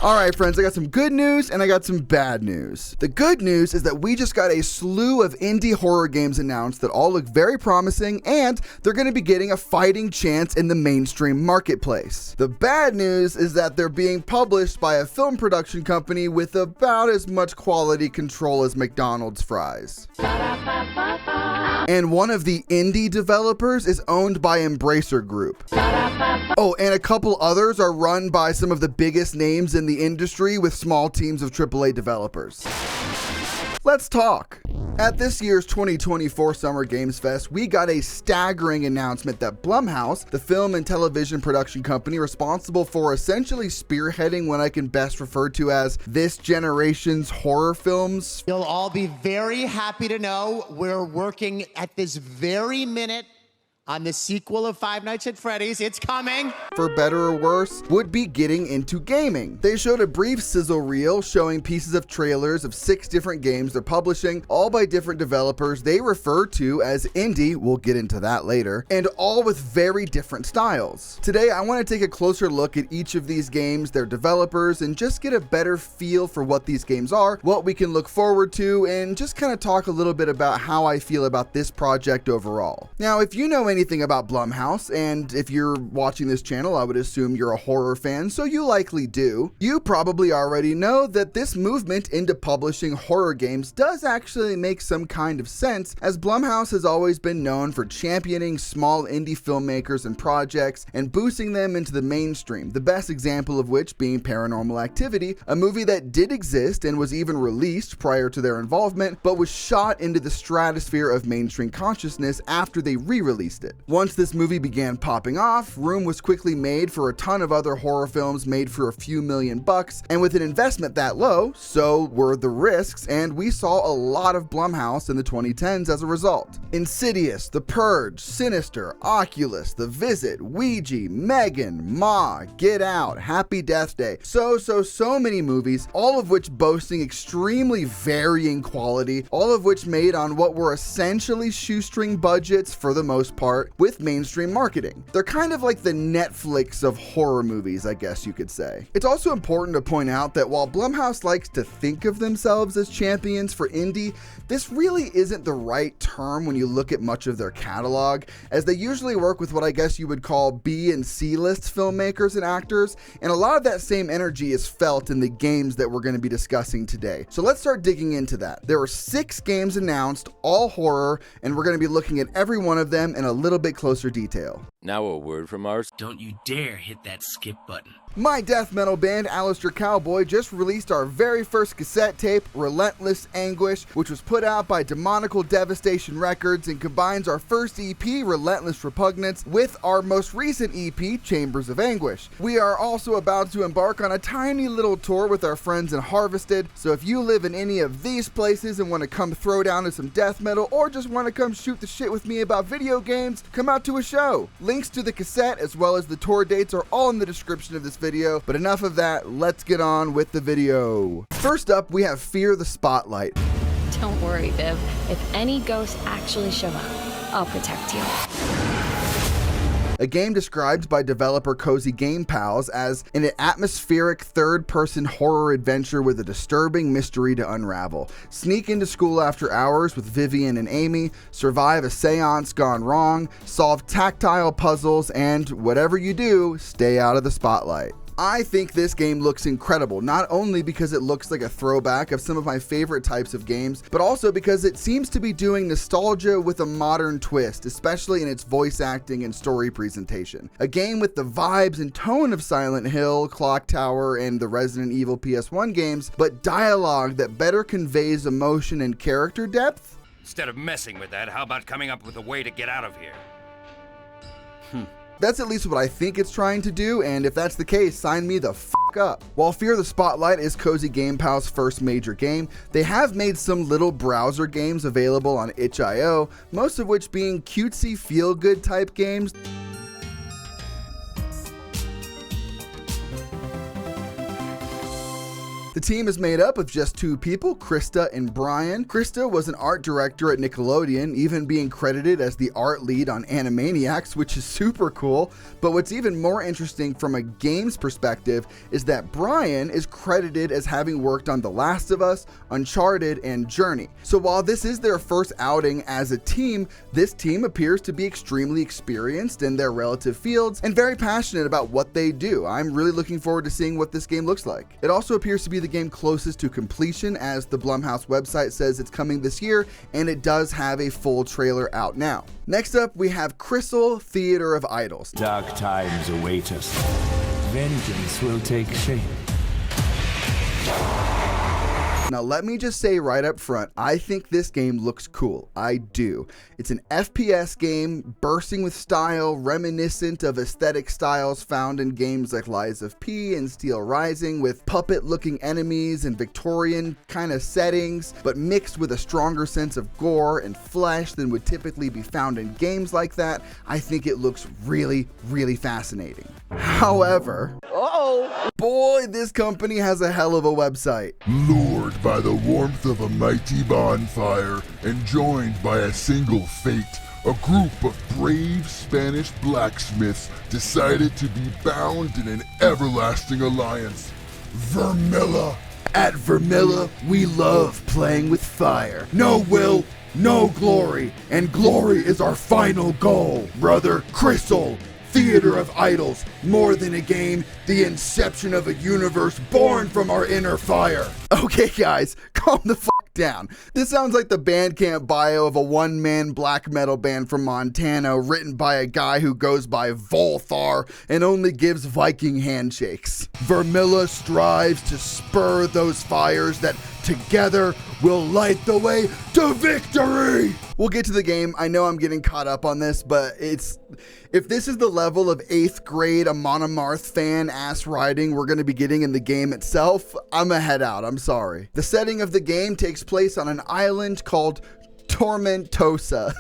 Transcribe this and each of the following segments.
Alright friends, I got some good news and I got some bad news. The good news is that we just got a slew of indie horror games announced that all look very promising, and they're going to be getting a fighting chance in the mainstream marketplace. The bad news is that they're being published by a film production company with about as much quality control as McDonald's fries. And one of the indie developers is owned by Embracer Group. Oh, and a couple others are run by some of the biggest names in the industry with small teams of AAA developers. Let's talk. At this year's 2024 Summer Games Fest, we got a staggering announcement that Blumhouse, the film and television production company responsible for essentially spearheading what I can best refer to as this generation's horror films. You'll all be very happy to know we're working at this very minute on the sequel of Five Nights at Freddy's. It's coming. For better or worse, would be getting into gaming. They showed a brief sizzle reel showing pieces of trailers of 6 different games they're publishing, all by different developers they refer to as indie, we'll get into that later, and all with very different styles. Today, I want to take a closer look at each of these games, their developers, and just get a better feel for what these games are, what we can look forward to, and just kind of talk a little bit about how I feel about this project overall. Now, if you know anything about Blumhouse, and if you're watching this channel, I would assume you're a horror fan, so you likely do. You probably already know that this movement into publishing horror games does actually make some kind of sense, as Blumhouse has always been known for championing small indie filmmakers and projects and boosting them into the mainstream, the best example of which being Paranormal Activity, a movie that did exist and was even released prior to their involvement, but was shot into the stratosphere of mainstream consciousness after they re-released it. Once this movie began popping off, room was quickly made for a ton of other horror films made for a few million bucks, and with an investment that low, so were the risks, and we saw a lot of Blumhouse in the 2010s as a result. Insidious, The Purge, Sinister, Oculus, The Visit, Ouija, Megan, Ma, Get Out, Happy Death Day, so many movies, all of which boasting extremely varying quality, all of which made on what were essentially shoestring budgets for the most part, with mainstream marketing. They're kind of like the Netflix of horror movies, I guess you could say. It's also important to point out that while Blumhouse likes to think of themselves as champions for indie, this really isn't the right term when you look at much of their catalog, as they usually work with what I guess you would call B and C list filmmakers and actors, and a lot of that same energy is felt in the games that we're going to be discussing today. So let's start digging into that. There were 6 games announced, all horror, and we're going to be looking at every one of them in a little bit closer detail. Now a word from ours. Don't you dare hit that skip button. My death metal band, Aleister Cowboy, just released our very first cassette tape, Relentless Anguish, which was put out by Demonical Devastation Records and combines our first EP, Relentless Repugnance, with our most recent EP, Chambers of Anguish. We are also about to embark on a tiny little tour with our friends in Harvested, so if you live in any of these places and want to come throw down to some death metal, or just want to come shoot the shit with me about video games, come out to a show. Links to the cassette as well as the tour dates are all in the description of this video, but enough of that, let's get on with the video. First up, we have Fear the Spotlight. Don't worry, Viv. If any ghosts actually show up, I'll protect you. A game described by developer Cozy Game Pals as an atmospheric third-person horror adventure with a disturbing mystery to unravel. Sneak into school after hours with Vivian and Amy, survive a seance gone wrong, solve tactile puzzles, and whatever you do, stay out of the spotlight. I think this game looks incredible, not only because it looks like a throwback of some of my favorite types of games, but also because it seems to be doing nostalgia with a modern twist, especially in its voice acting and story presentation. A game with the vibes and tone of Silent Hill, Clock Tower, and the Resident Evil PS1 games, but dialogue that better conveys emotion and character depth? Instead of messing with that, how about coming up with a way to get out of here? That's at least what I think it's trying to do, and if that's the case, sign me the fuck up. While Fear the Spotlight is Cozy Game Pal's first major game, they have made some little browser games available on itch.io, most of which being cutesy feel-good type games. The team is made up of just 2 people, Krista and Brian. Krista was an art director at Nickelodeon, even being credited as the art lead on Animaniacs, which is super cool. But what's even more interesting from a games perspective is that Brian is credited as having worked on The Last of Us, Uncharted, and Journey. So while this is their first outing as a team, this team appears to be extremely experienced in their relative fields and very passionate about what they do. I'm really looking forward to seeing what this game looks like. It also appears to be the game closest to completion, as the Blumhouse website says it's coming this year, and it does have a full trailer out now. Next up, we have Crystal, Theater of Idols. Dark times await us. Vengeance will take shape. Now let me just say right up front, I think this game looks cool. I do. It's an FPS game bursting with style, reminiscent of aesthetic styles found in games like Lies of P and Steel Rising, with puppet-looking enemies and Victorian kind of settings, but mixed with a stronger sense of gore and flesh than would typically be found in games like that. I think it looks really, really fascinating. However, boy, this company has a hell of a website. Lured by the warmth of a mighty bonfire and joined by a single fate, a group of brave Spanish blacksmiths decided to be bound in an everlasting alliance. Vermilla. At Vermilla, we love playing with fire. No will, no glory, and glory is our final goal. Brother Crystal, Theater of Idols, more than a game, the inception of a universe born from our inner fire. Okay guys, calm the fuck down. This sounds like the Bandcamp bio of a one-man black metal band from Montana written by a guy who goes by Volthar and only gives Viking handshakes. Vermilla strives to spur those fires that together will light the way to victory. We'll get to the game. I know I'm getting caught up on this, but if this is the level of 8th grade Amon Amarth fan ass writing we're going to be getting in the game itself, I'm a head out. I'm sorry. The setting of the game takes place on an island called Tormentosa.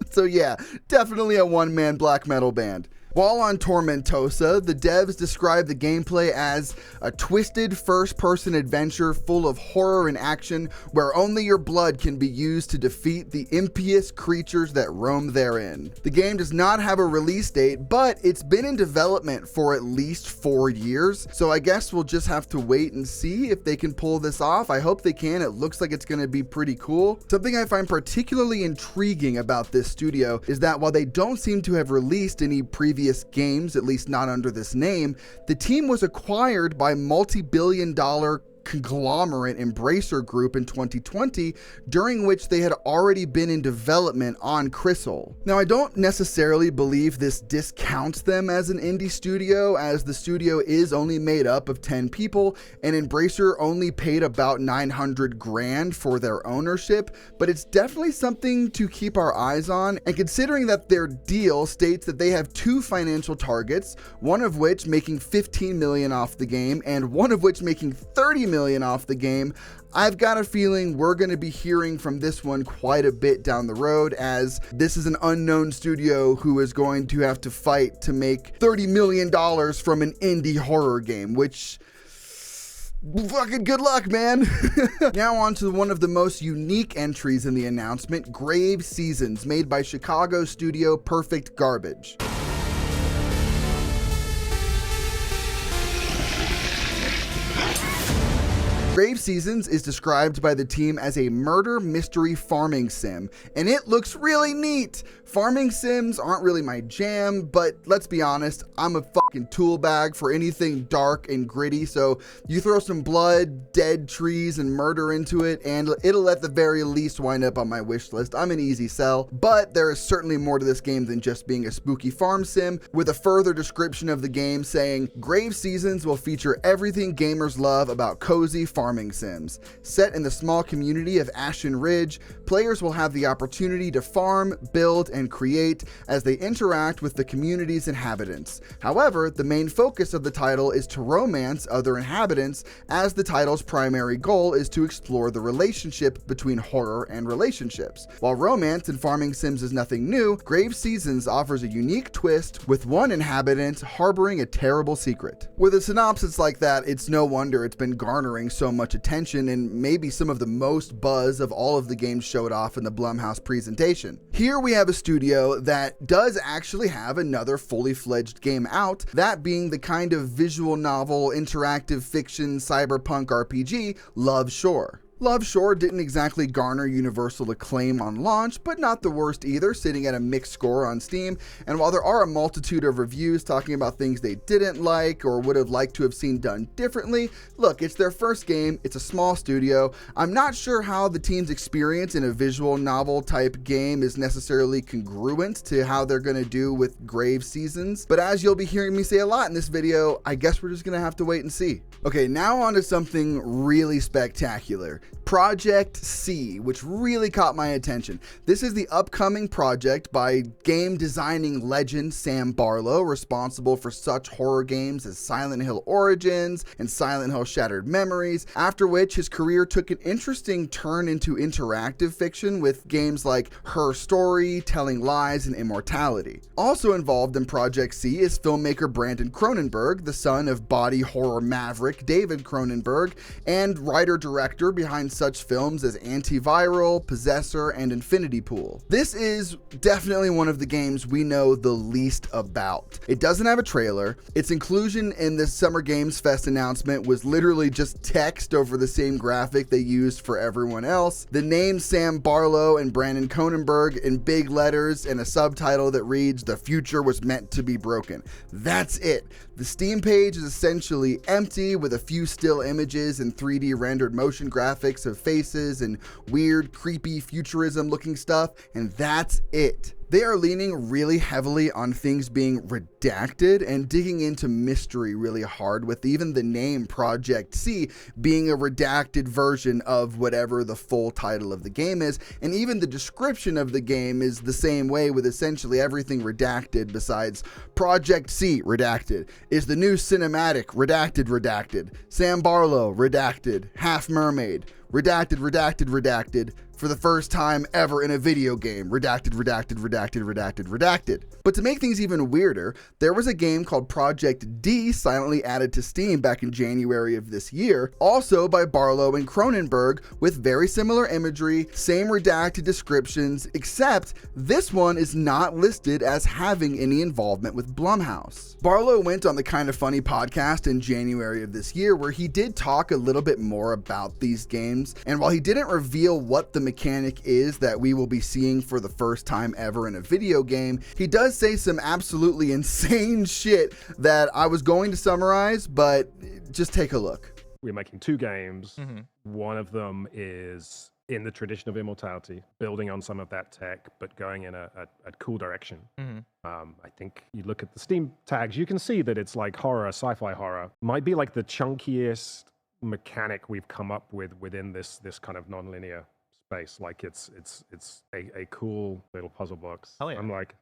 So yeah, definitely a one-man black metal band. While on Tormentosa, the devs describe the gameplay as a twisted first-person adventure full of horror and action where only your blood can be used to defeat the impious creatures that roam therein. The game does not have a release date, but it's been in development for at least 4 years, so I guess we'll just have to wait and see if they can pull this off. I hope they can. It looks like it's going to be pretty cool. Something I find particularly intriguing about this studio is that while they don't seem to have released any previous games, at least not under this name, the team was acquired by multi-billion-dollar conglomerate Embracer Group in 2020, during which they had already been in development on Crystal. Now, I don't necessarily believe this discounts them as an indie studio, as the studio is only made up of 10 people, and Embracer only paid about $900,000 for their ownership, but it's definitely something to keep our eyes on, and considering that their deal states that they have 2 financial targets, one of which making $15 million off the game, and one of which making $30 million off the game, I've got a feeling we're going to be hearing from this one quite a bit down the road, as this is an unknown studio who is going to have to fight to make $30 million from an indie horror game, which fucking good luck, man. Now on to one of the most unique entries in the announcement, Grave Seasons, made by Chicago studio Perfect Garbage. Grave Seasons is described by the team as a murder mystery farming sim, and it looks really neat. Farming sims aren't really my jam, but let's be honest, I'm a fucking tool bag for anything dark and gritty, so you throw some blood, dead trees, and murder into it, and it'll at the very least wind up on my wish list. I'm an easy sell, but there is certainly more to this game than just being a spooky farm sim, with a further description of the game saying, Grave Seasons will feature everything gamers love about cozy farming farming sims. Set in the small community of Ashen Ridge, players will have the opportunity to farm, build, and create as they interact with the community's inhabitants. However, the main focus of the title is to romance other inhabitants, as the title's primary goal is to explore the relationship between horror and relationships. While romance in farming sims is nothing new, Grave Seasons offers a unique twist with one inhabitant harboring a terrible secret. With a synopsis like that, it's no wonder it's been garnering so much attention and maybe some of the most buzz of all of the games showed off in the Blumhouse presentation. Here we have a studio that does actually have another fully fledged game out, that being the kind of visual novel, interactive fiction, cyberpunk RPG, Love Shore. Love Shore didn't exactly garner universal acclaim on launch, but not the worst either, sitting at a mixed score on Steam. And while there are a multitude of reviews talking about things they didn't like or would have liked to have seen done differently, look, it's their first game, it's a small studio. I'm not sure how the team's experience in a visual novel type game is necessarily congruent to how they're going to do with Grave Seasons, but as you'll be hearing me say a lot in this video, I guess we're just going to have to wait and see. Okay, now on to something really spectacular. Project C, which really caught my attention. This is the upcoming project by game designing legend Sam Barlow, responsible for such horror games as Silent Hill Origins and Silent Hill Shattered Memories, after which his career took an interesting turn into interactive fiction with games like Her Story, Telling Lies, and Immortality. Also involved in Project C is filmmaker Brandon Cronenberg, the son of body horror maverick David Cronenberg, and writer-director behind such films as Antiviral, Possessor, and Infinity Pool. This is definitely one of the games we know the least about. It doesn't have a trailer. Its inclusion in the Summer Games Fest announcement was literally just text over the same graphic they used for everyone else. The names Sam Barlow and Brandon Cronenberg in big letters and a subtitle that reads, "The future was meant to be broken." That's it. The Steam page is essentially empty with a few still images and 3D rendered motion graphics of faces and weird, creepy futurism looking stuff, and that's it. They are leaning really heavily on things being redacted and digging into mystery really hard, with even the name Project C being a redacted version of whatever the full title of the game is, and even the description of the game is the same way, with essentially everything redacted besides Project C redacted, is the new cinematic redacted, Sam Barlow redacted, Half Mermaid redacted, for the first time ever in a video game, redacted. But to make things even weirder, there was a game called Project D silently added to Steam back in January of this year, also by Barlow and Cronenberg, with very similar imagery, same redacted descriptions, except this one is not listed as having any involvement with Blumhouse. Barlow went on the Kinda Funny podcast in January of this year, where he did talk a little bit more about these games, and while he didn't reveal what the mechanic is that we will be seeing for the first time ever in a video game, he does say some absolutely insane shit that I was going to summarize, but just take a look. We're making two games. One of them is in the tradition of Immortality, building on some of that tech, but going in a cool direction. I think you look at the Steam tags, you can see that it's like horror, sci-fi horror. Might be like the chunkiest mechanic we've come up with within this kind of non-linear space. Like it's a cool little puzzle box. Hell yeah. I'm like,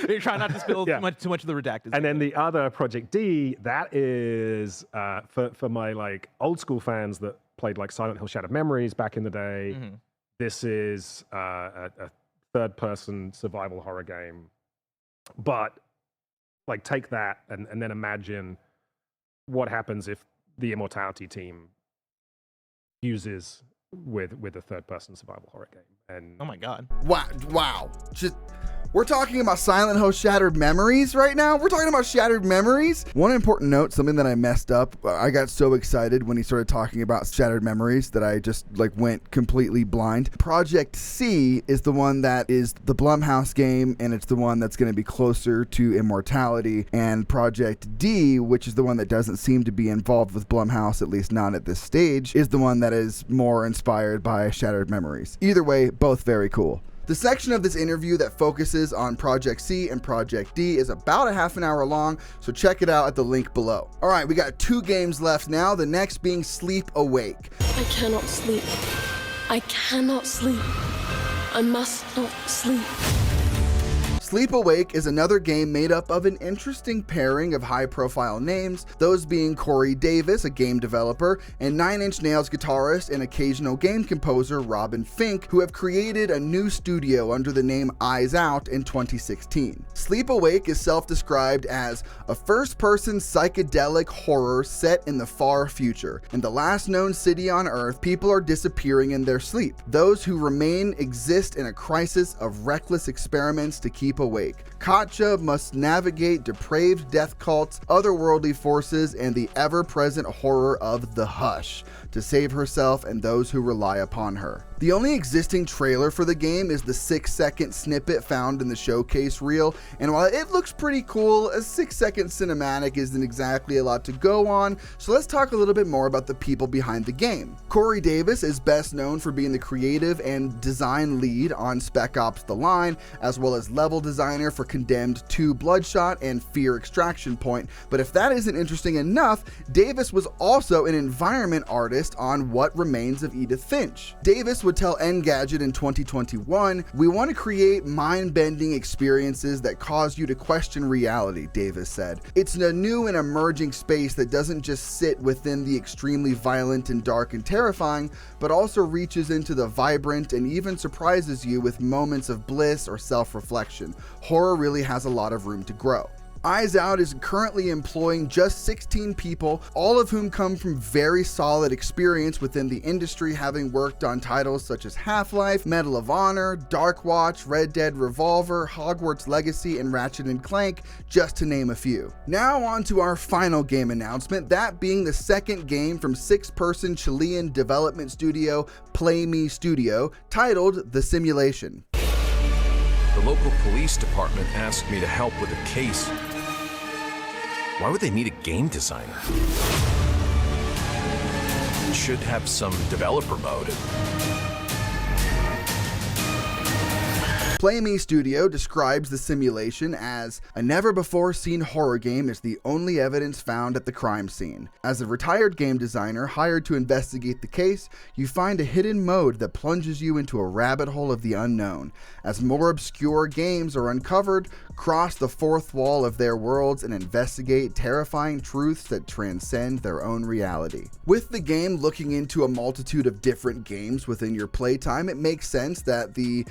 you're trying not to spill too much of the redacted. And then the other Project D, that is for my like old school fans that played like Silent Hill Shattered Memories back in the day. This is a third-person survival horror game. But like take that and then imagine what happens if the Immortality team uses with a third-person survival horror game. And oh my god! Wow! Just we're talking about Silent Hill Shattered Memories right now. We're talking about Shattered Memories. One important note, something that I messed up. I got so excited when he started talking about Shattered Memories that I just like went completely blind. Project C is the one that is the Blumhouse game, and it's the one that's going to be closer to Immortality. And Project D, which is the one that doesn't seem to be involved with Blumhouse, at least not at this stage, is the one that is more inspired by Shattered Memories. Either way, both very cool. The section of this interview that focuses on Project C and Project D is about a half an hour long, so check it out at the link below. All right, we got 2 games left now, the next being Sleep Awake. I cannot sleep. I cannot sleep. I must not sleep. Sleep Awake is another game made up of an interesting pairing of high-profile names, those being Corey Davis, a game developer, and Nine Inch Nails guitarist and occasional game composer Robin Fink, who have created a new studio under the name Eyes Out in 2016. Sleep Awake is self-described as a first-person psychedelic horror set in the far future. In the last known city on Earth, people are disappearing in their sleep. Those who remain exist in a crisis of reckless experiments to keep awake. Katja must navigate depraved death cults, otherworldly forces, and the ever-present horror of the hush to save herself and those who rely upon her. The only existing trailer for the game is the 6-second snippet found in the showcase reel, and while it looks pretty cool, a 6-second cinematic isn't exactly a lot to go on, so let's talk a little bit more about the people behind the game. Corey Davis is best known for being the creative and design lead on Spec Ops: The Line, as well as level designer for Condemned 2 Bloodshot and Fear Extraction Point, but if that isn't interesting enough, Davis was also an environment artist on What Remains of Edith Finch. Davis would tell Engadget in 2021, "We want to create mind-bending experiences that cause you to question reality," Davis said. "It's a new and emerging space that doesn't just sit within the extremely violent and dark and terrifying, but also reaches into the vibrant and even surprises you with moments of bliss or self-reflection. Horror really has a lot of room to grow." Eyes Out is currently employing just 16 people, all of whom come from very solid experience within the industry, having worked on titles such as Half-Life, Medal of Honor, Dark Watch, Red Dead Revolver, Hogwarts Legacy, and Ratchet & Clank, just to name a few. Now on to our final game announcement, that being the second game from 6-person Chilean development studio Play Me Studio, titled The Simulation. The local police department asked me to help with a case. Why would they need a game designer? It should have some developer mode. Play Me Studio describes The Simulation as a never-before-seen horror game is the only evidence found at the crime scene. As a retired game designer hired to investigate the case, you find a hidden mode that plunges you into a rabbit hole of the unknown. As more obscure games are uncovered, cross the fourth wall of their worlds and investigate terrifying truths that transcend their own reality. With the game looking into a multitude of different games within your playtime, it makes sense that the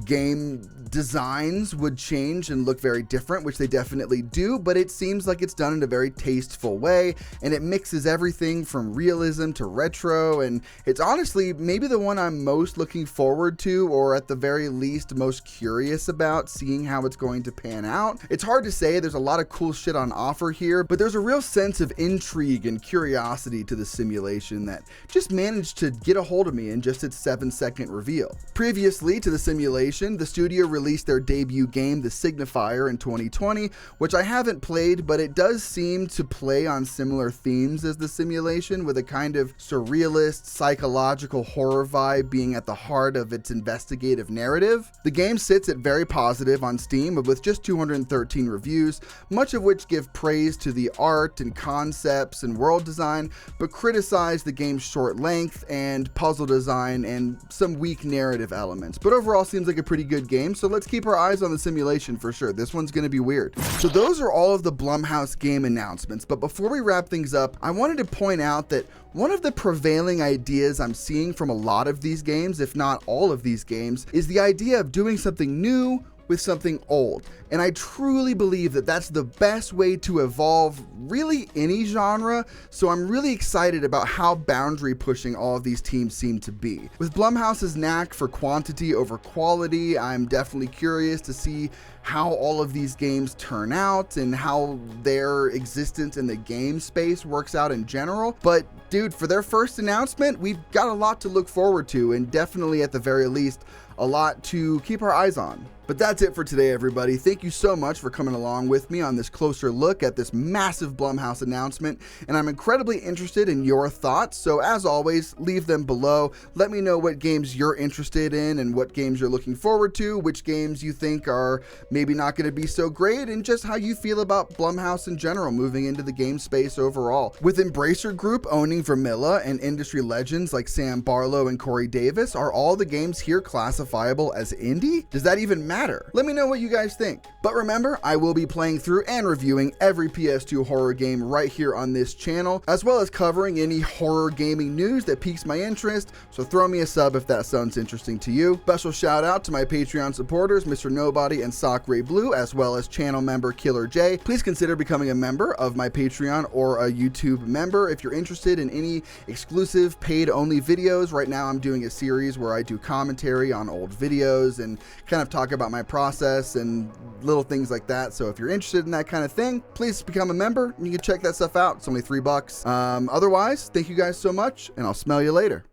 game designs would change and look very different, which they definitely do, but it seems like it's done in a very tasteful way, and it mixes everything from realism to retro, and it's honestly maybe the one I'm most looking forward to, or at the very least most curious about seeing how it's going to pan out. It's hard to say, there's a lot of cool shit on offer here, but there's a real sense of intrigue and curiosity to the simulation that just managed to get a hold of me in just its 7-second reveal. Previously to the simulation, the studio released their debut game, The Signifier, in 2020, which I haven't played, but it does seem to play on similar themes as The Simulation, with a kind of surrealist, psychological horror vibe being at the heart of its investigative narrative. The game sits at very positive on Steam, with just 213 reviews, much of which give praise to the art and concepts and world design, but criticize the game's short length and puzzle design and some weak narrative elements. But overall seems like a pretty good game, so let's keep our eyes on The Simulation for sure. This one's gonna be weird. So those are all of the Blumhouse game announcements, but before we wrap things up, I wanted to point out that one of the prevailing ideas I'm seeing from a lot of these games, if not all of these games, is the idea of doing something new with something old. And I truly believe that that's the best way to evolve really any genre, so I'm really excited about how boundary pushing all of these teams seem to be. With Blumhouse's knack for quantity over quality, I'm definitely curious to see how all of these games turn out and how their existence in the game space works out in general. But dude, for their first announcement, we've got a lot to look forward to, and definitely at the very least, a lot to keep our eyes on. But that's it for today, everybody. Thank you so much for coming along with me on this closer look at this massive Blumhouse announcement, and I'm incredibly interested in your thoughts, so as always, leave them below. Let me know what games you're interested in and what games you're looking forward to, which games you think are maybe not going to be so great, and just how you feel about Blumhouse in general moving into the game space overall. With Embracer Group owning Vermilla and industry legends like Sam Barlow and Corey Davis, are all the games here classifiable as indie? Does that even matter? Let me know what you guys think. But remember, I will be playing through and reviewing every PS2 horror game right here on this channel, as well as covering any horror gaming news that piques my interest, so throw me a sub if that sounds interesting to you. Special shout out to my Patreon supporters, Mr. Nobody and Sock Ray Blue, as well as channel member Killer J. Please consider becoming a member of my Patreon or a YouTube member if you're interested in any exclusive paid-only videos. Right now I'm doing a series where I do commentary on old videos and kind of talk about my process and little things like that. So if you're interested in that kind of thing, please become a member and you can check that stuff out. It's only $3. Otherwise, thank you guys so much, and I'll smell you later.